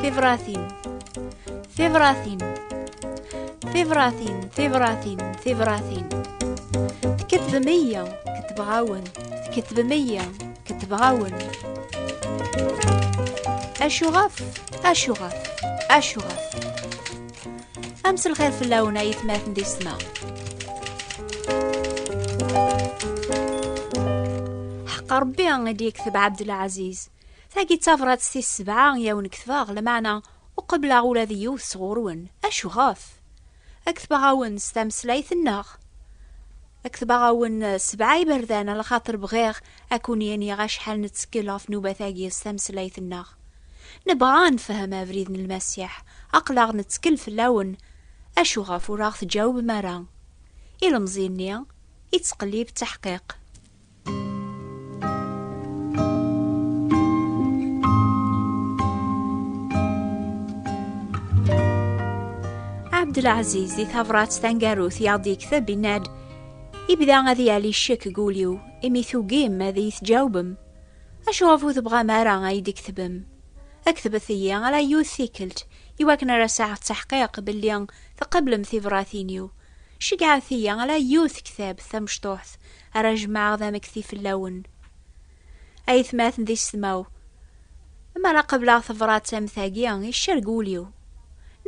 ثيفراثين ثيفراثين ثيفراثين ثيفراثين ثيفراثين. تكتب 100 كتبغاون، تكتب 100 كتبغاون. أشغف أشغف أشغف. أمس الخير في اللون يتماثل دي السماء. حق ربي غادي يكتب عبد العزيز ثاقي تافرات سي 7 ياون كتفاغ لمعنى وقبل غولا ذيو صغورون. أشغف أكتب غاون ستمسلايث الناغ، أكتب غاون 7 يبردان على خاطر بغيغ أكون ياني غا شحال نتسكيل في نوبة ثاقي ستمسلايث الناغ. نبغى نفهم أفريد المسيح أقلاغ نتسكل في اللون. أشغف وراغ تجاوب مرا إلا مزيني يتقليب التحقيق. عبد العزيز دي ثافرات ثانقاروث يعطي يكتب يناد يبدا غادي علي الشك قوليو إمي ثوقيم هذي يتجاوبم. أشغفو تبغى مرا غايد يكتبم. أكتب ثيا على يوثيكلت يواكنا راسع التحقيق باللي تقبلم ثيفراثينيو شقع ثيا على يوث كتاب ثمشطوحث أرجمع ذا مكثي في اللون أي ثماث ذي السماو. أما لا قبل ثفرات تمثاقيا الشرقوليو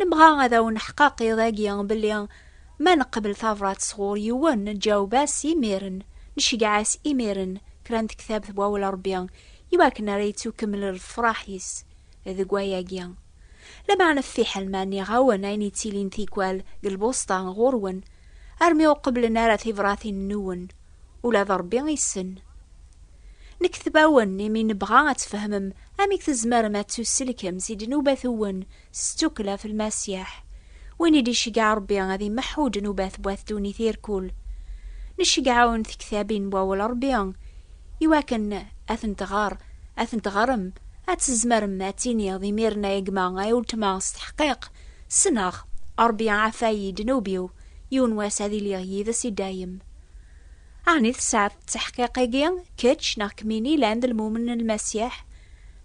نبغى غدا ونحقاقي ذاقيا باللي ما نقبل ثفرات صغور يوان نجاوباس إيميرن نشقعاس إيميرن كرانت كتاب ثبواو الأربيان يواكنا ريتو كمل الفراحيس ذي قواياقيا. لما نفيح الماني غاون عيني تيلين ثيكوال قلبوسطان غورون أرميو قبل نارا ثيفراثين نون ولا ضربي غيسن. نكتباون من نبغى تفهمم أميك تزمر ما تسلكم زيد نوباثون ستوكلا في المسيح وين يدي شقع ربي غادي محود نوباث بواث دوني ثيركول. نشقعون في كتابين بواول ربيان يواكن أثن تغارم أتزمر ما تيني ضميرنا يقما غايولتما استحقيق سناغ أربيا عفاي دنوبيو يون واسادي لي ذا سي دايم. عني تسعة تحقيقيا كيتش ناكميني لاند المؤمن المسيح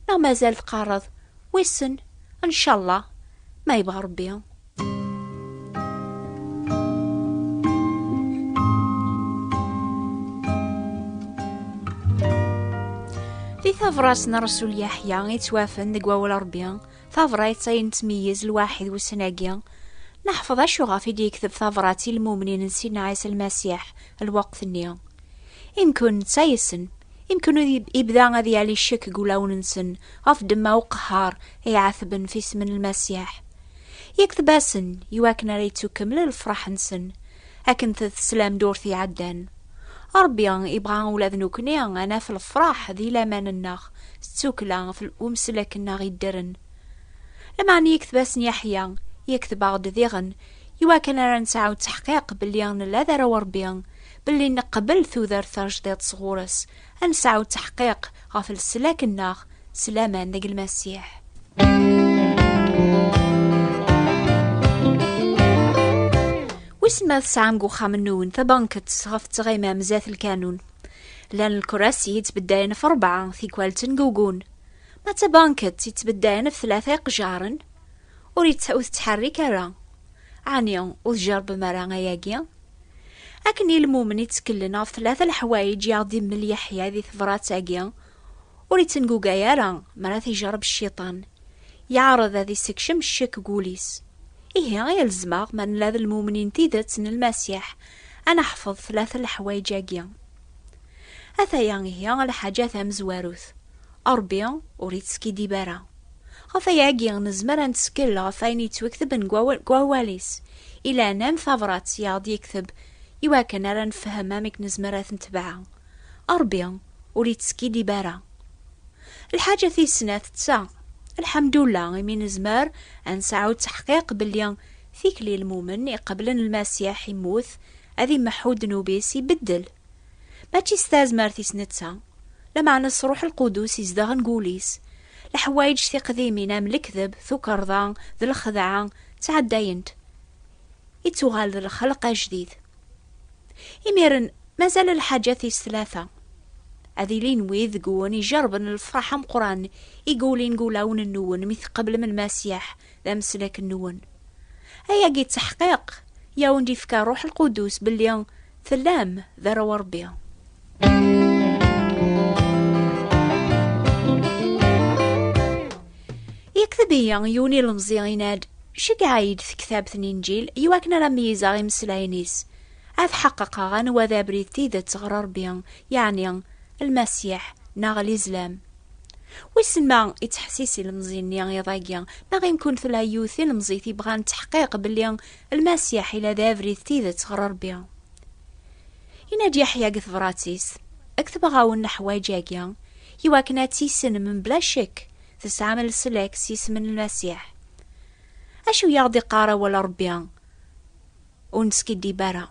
نا مازال تقارض ويسن إن شاء الله ما يبغى ربي. في ثافراسنا رسول يحيى يتوافن دقواول ربيان ثافرايت تميز الواحد والسناقيا. نحفظ أشغف يدي يكتب ثافراتي المؤمنين نسينا عيسى المسيح الوقت النيا. يمكن تايسن يمكن يبدا غادي علي الشك قولاو ننسن غف دما وقهار يعثبن في اسم المسيح. يكتب اسن يواكنا ريتو كمل الفرح نسن أكن تسلام دورثي عدان. ربيان يبغى ولاد نوكني أنا في الفرح ذي لامان الناغ ستوكلا في الأمسلك الناغ يدرن. لما عني يكتب اسن يحيى يكتب عقد ذيغن يواكنا رنسعو تحقيق باللي لا ذا ربيان باللي نقبل ثوذر ثرجدات صغورس أنسعو تحقيق غافل السلاك الناغ سلامان ذاك المسيح. واسمه سعام قوخا منون ثبانكت غف تغيمة مزاث الكانون لان الكراسي يتبداين في 4 ثيكوال تنقوقون ما تبانكت يتبداين في 3 قجارن وريد تحرك راه عنيا وتجرب مرا غياقيا. أكني المؤمن يتكلنا في 3 الحوايج يعضي من يحيى ذي ثفرات اقيا وريد تنقوقا يارا مرا تجرب الشيطان يعرض هذي سكشم الشك قوليس. إيه يلزمغ من لاذ المؤمنين تيدت المسيح أنا أحفظ 3 الحوايج اقيا. أثايا هي على حاجات مزواروث أربيا وريد سكي ديبارا غفايا اقيا نزمر نتسكيلا غفايني توكتب قواليس إلا نام ثفرات يعض يكتب يواكن أرى نفهم أميك نزمرات نتبعها. أربيا وريد سكي ديبارا الحاجة في السنة تسا الحمد لله يمين زمار أنسعو تحقيق باللي ثيكلي المؤمن يقبلن المسيح يموت أذي محود نوبيس يبدل ما تيستازمر في سنتسا لما نص روح القدوس يزدغ نقوليس الحوايج ثيق ذيمينا من الكذب ثكرضان ذي الخدعان تعداينت يتوغال ذي الخلق جديد. يميرن مازال الحاجات 3 أذي لين ويذ قوان يجربن الفرحة مقران يقولين قولاون النون مثل قبل من المسيح ذا مسلك النون. هيا قيت تحقيق ياون دي فكا روح القدوس باللي ثلام ذا روا ربي. يكتب يوني المزيغيناد شقعيد في كتاب الإنجيل يواكنا رميزا غيمسلاينيس أذ حققا غانوا ذا بريتي ذا تغرر بيان يعني المسيح ناغ الإسلام. ويسمع يتحسيسي المزيني يضايقيا ناغ يمكن في الهيوثي المزيتي بغان تحقيق بلي المسيح إلى ذا بريتي ذا تغرر بيان. ينادي يحيى قثبراتيس اكتب غاون حوايجاكيا يواكنا تيسن من بلا شك تستعمل السلاك سيس من المسيح. أشو يغدي قارة ولا ربيان ونسكي ديبارا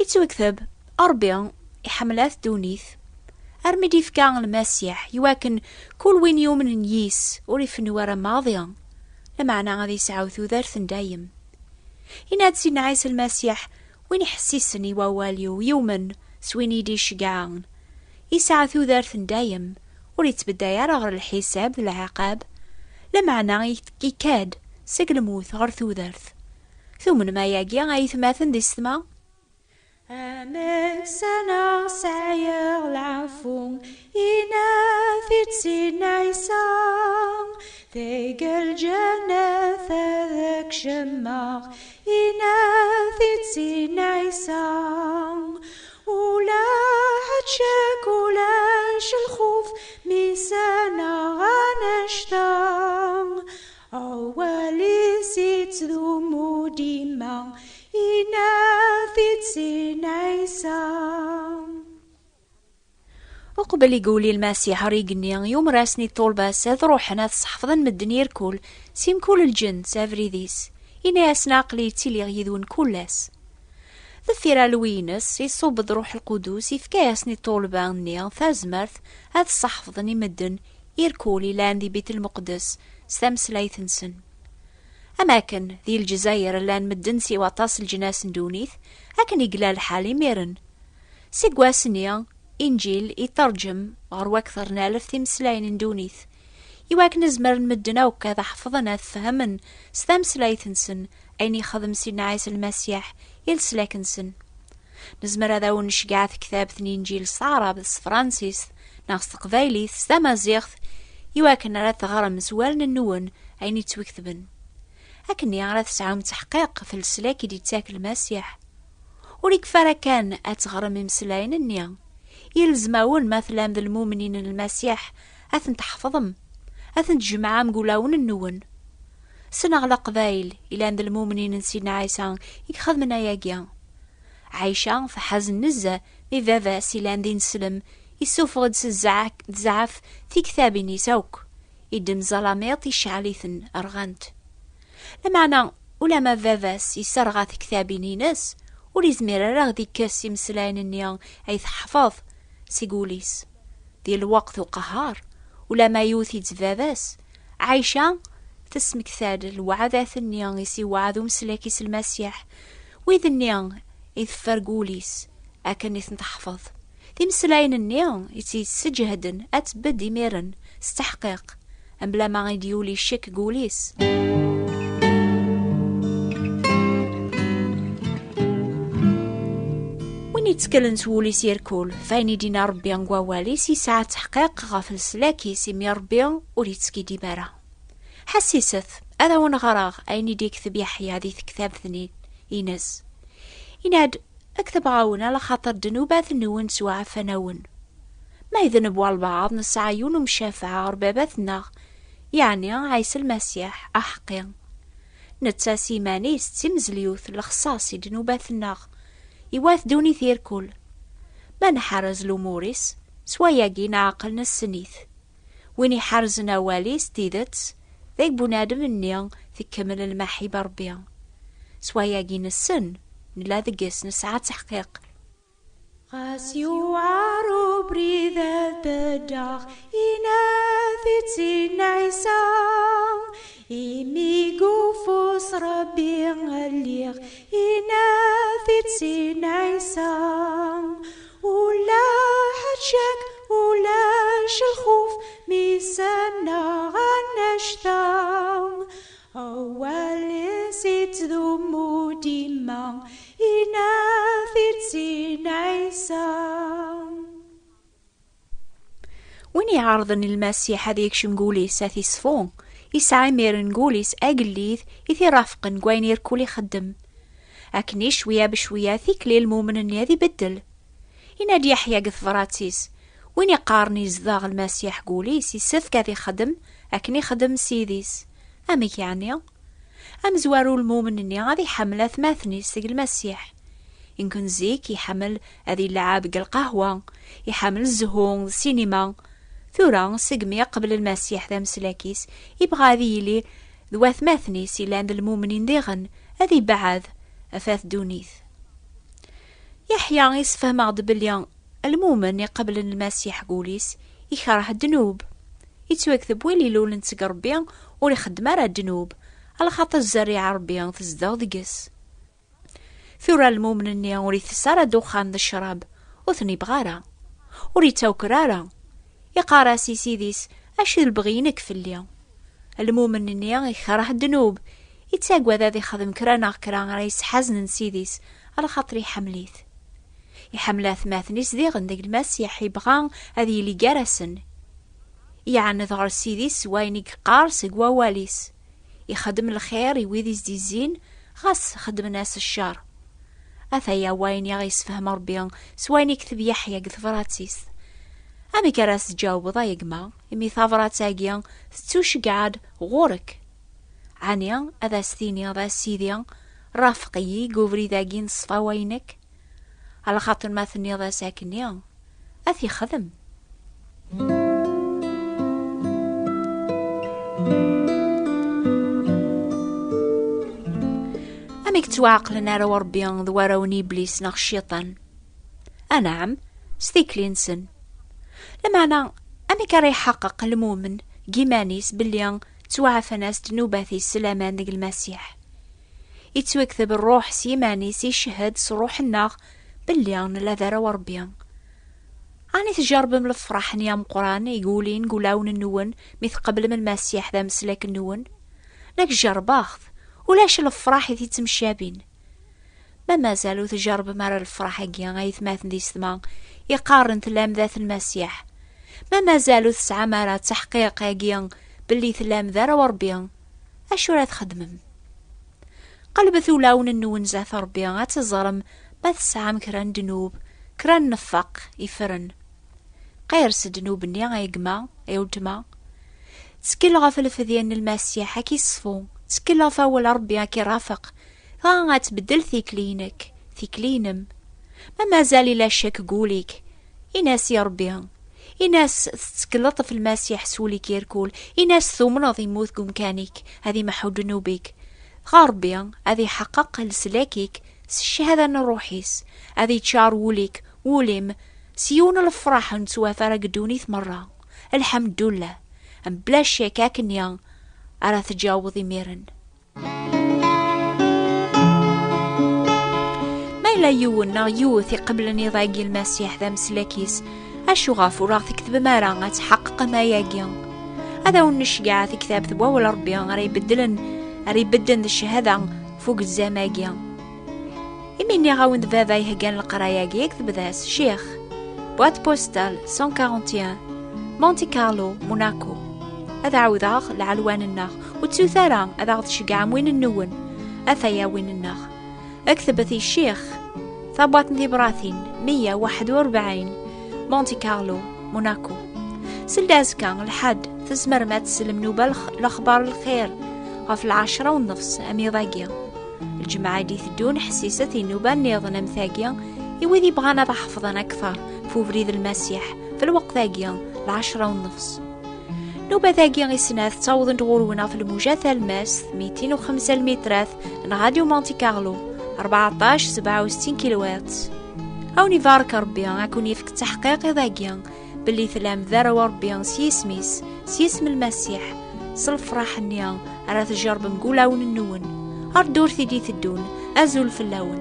يتوكثب أربيان يحملات دونيث أرمي فكان المسيح يواكن كل وين يوم نيس وريفن ورا ماضيا لمعنى غادي يسعوثو ذارثن دايم. يناد سيدنا عيسى المسيح وين يحسسني وواليو يوما سويني دي شقعان يسعوثو ذارثن دايم وريتبدا يرغر الحساب العقاب لمعنى يكاد سقل موت غرثو ذارث ثم ما ياقيا غايثماثن دي السما أمك سنة سعير العفو إناثي تسين عيسان ذيق الجنة ذاك شماغ إناثي تسين عيسان ولا حتشك ولاش الخوف ميسانا غنشتان أولي سيت ذو ديما إناثي تسين عيسان. وقبل يقولي المسيح ريقني يوم راسني طولبا ساذ روحنا تصحفظا مدن يركول سيم كل الجن سافريديس إنا يسنا قليتي لي غيذون كلاس ذثيرا لوينس يصوب روح القدوس يفكاسني طولبا نيا ثازمرث هذا الصحفظني مدن يركولي لاندي بيت المقدس سامس ليثنسن. أماكن ذي الجزائر اللان مدن سيوا طاس الجناس دونيث أكن يقلال حالي ميرن سيقواسنيا إنجيل يترجم غرو أكثر نالف تمسلاين دونيث يواك نزمر مدنا وكذا حفظنا فهمن ستامس لايثنسن أين يخدم سيدنا عيسى المسيح يلسلاكنسن نزمر هذا ونشقعث كتاب إنجيل صعرة بس فرانسيس ناقص تقبايليث ستاما زيغث يواك نرات غرم زوالن النون أين يتوكثبن أكني عرث سعوم تحقيق في السلاك دي تاكل المسيح وليك فرا كان أتغرم مسلاين النيا يلزماون مثلا ذا المؤمنين المسيح أثن تحفظهم أثن تجمعهم مقولاون النون سنة على قبايل إلى ذا المؤمنين سيدنا عيسى يخذ من أياقيا عايشة فحزن نزة بذاذا سيلان دين سلم يسوفغد الزعف في كتاب نيساوك يدم ظلاميط يشعليثن أرغانت لمعنى ولما فافاس يسرغات كتابي نيناس وليزمير راغدي كاسي مسلاين النيا عيث حفاظ سيقوليس دي الوقت وقهار ولما يوثي تفافاس عايشة تسمك ثاد الوعدات النيا يسي وعدو مسلاكيس المسيح ويذ النيا إذ فرقوليس أكن يثن تحفظ دي مسلاين النيا يتي سجهدن أتبدي ميرن استحقيق أمبلا ما غيديولي الشك قوليس يتكلن سولي سيركول فايني دينا ربي نقوالي سي ساعة تحقيق غافل سلاكي سيمي ربي وريتسكي ديبارا حسيسث هذا ونغراغ ايني دي كتب يحيى هذه كتاب ثنين إينس يناد اكتب غاون على خاطر دنوبات النون سوا عفناون ما يذنبوا البعض نسعيون ومشافعة رباباتنا يعني عيسى المسيح أحقين نتا سيمانيس تمزليوث لخصاصي دنوبات الناغ يواث دوني ثير كل ما نحرز لوموريس سواياقي نعقلنا السنيث وين يحرزنا واليس تيدت ذيك بنادم النيان في كمل المحي بربيا سواياقي نسن نلا ذقس نسعى تحقيق غاسيو عارو بريذا بداغ إناثي نعيسان إمي قوفوس ربي غليغ إناثي نعيسان ولا حد وين يعرضن المسيح هذا يكشم قوليس هذي صفون يسعى ميرن قوليس أقليث يثي رافقن قوين يركول يخدم أكني شوية بشوية ثيكلي المؤمن هذي بدل ينادي يحيى قثفراتيس وين يقارني زداغ المسيح قوليس يسفك هذي خدم أكني خدم سيديس أميك يعني أم زوارو المؤمن هذي حملة ثماثني سيق المسيح يمكن زيك يحمل هذي اللعاب القهوة يحمل الزهون السينما ثورا سقمي قبل المسيح ذا مسلاكيس يبغى ذي لي ذو ثماثني سيلاند المؤمنين ديغن هذي بعد أفاث دونيث يحيى يسفهم غضب اليوم المؤمن قبل المسيح قوليس يكره الذنوب يتوكذب ويلي لول نتسق ربيان ولي خدم راه الذنوب على خاطر الزريعة ربيان تزداو ذقس ثورا المؤمن وري تسارى دخان ذا الشراب وثني بغارة وري توكرارا يقارا سيديس اش البغينك في اليوم المؤمن يكره الذنوب يتساقوا ذا خدم كرانا رايس حزن سيديس على خاطري حمليث يحمل ثماثنيس ديغن ديك المسيح يبغان هذه اللي جرسن يعني ظهر سيديس وينك قارس قوا واليس يخدم الخير يويديس دي الزين غاس خدم ناس الشر أثايا وين يغيس فهم ربيان سوين يكتب يحيى قثفراتيس أمي كراس جاوب ضايق ما إمي ثافرات ساقيان ستوش قعد غورك عنيا أذا ستيني أذا سيديان رافقي قوفري ذاقين صفا وينك على خاطر ما ثني ذا ساكنيان أثي خدم أميك تواعقلنا رو ربيان ذواروني إبليس ناغ الشيطان أنعم ستيكلينسن لما أنا أميك راي حقق المؤمن جيمانيس بليان توعف ناس دنوباثي السلامان ديك المسيح يتوكذب الروح سيمانيس يشهد صروح الناغ بليان لا رو ربيان أني تجرب من الفرح نيام قران يقولين قولاون النون مثل قبل من المسيح ذا مسلك النون ناك جرباخذ ولاش الفرح يثي تمشابين ما زالوا تجرب مار الفرح كيان غيث ماثن دي سما يقارن تلام ذات المسيح ما زالوا تسعى مارا تحقيق كيان باللي تلام ذا رو ربيان أشو راه تخدمم قلب ثولاون النون زاث ربيان غتزرم ما تسعى مكران دنوب كران نفق يفرن قيرس دنوب نيا غيقما يودما تسكيل غفل فذيان المسيح كي صفو تسكيل غفاول ربيان كي رافق غتبدل ثيكلينك ثيكلينم ما زال لا شك قوليك إناس يا ربيان إناس تسكلط في المسيح سولي كيركول إناس ثومنظ يموت مكانك هذه محود دنوبك غربيان هذه حقق لسلاكيك الشهادة نروحيس هذه تشار وليك وليم سيون الفرح نتوا فرق دونيث مرة الحمد لله أم بلا شك كنيا أرى تجاوضي ميرن ما إلا يونا يوثي قبل نضاقي المسيح ذا مسلاكيس أشو غافو راه تكتب مارا تحقق ما ياقيا هذا ونشقع في كتاب ثبوا ولا ربيا غري بدلن الشهادة فوق الزماقيا إميني غاون بابا يهقان القرايا كيكتب ذاس شيخ بوات بوستال 141 مونتي كارلو موناكو هذا عوضاغ لعلوان الناغ وتسوثارا هذا غتشقع وين النون أثايا وين الناغ أكتبثي الشيخ ثبات ذي براثين 141 مونتي كارلو موناكو سلداز كان الحد تزمر ما تسلم نوبة الأخبار الخير غف 10:30 أمي ضاقيا الجماعة دي ثدون حسيسة النوبة نيضنا مثاقيا يوذي بغانا تحفظنا أكثر فوفريد المسيح في الوقت ذاقيا 10:30 نوبة ذاقيا يسناث تعوض تغولونا في الموجات الماس 205 المترات راديو مونتي كارلو 1467 كيلوات أو نيفارك ربيان أكون يفك تحقيق ذاقيا باللي ثلام ذارو ربيان سيسميس سيسم المسيح صلف راح النيان على تجرب مقولاون النون أردور ثدي ثدون أزول في اللون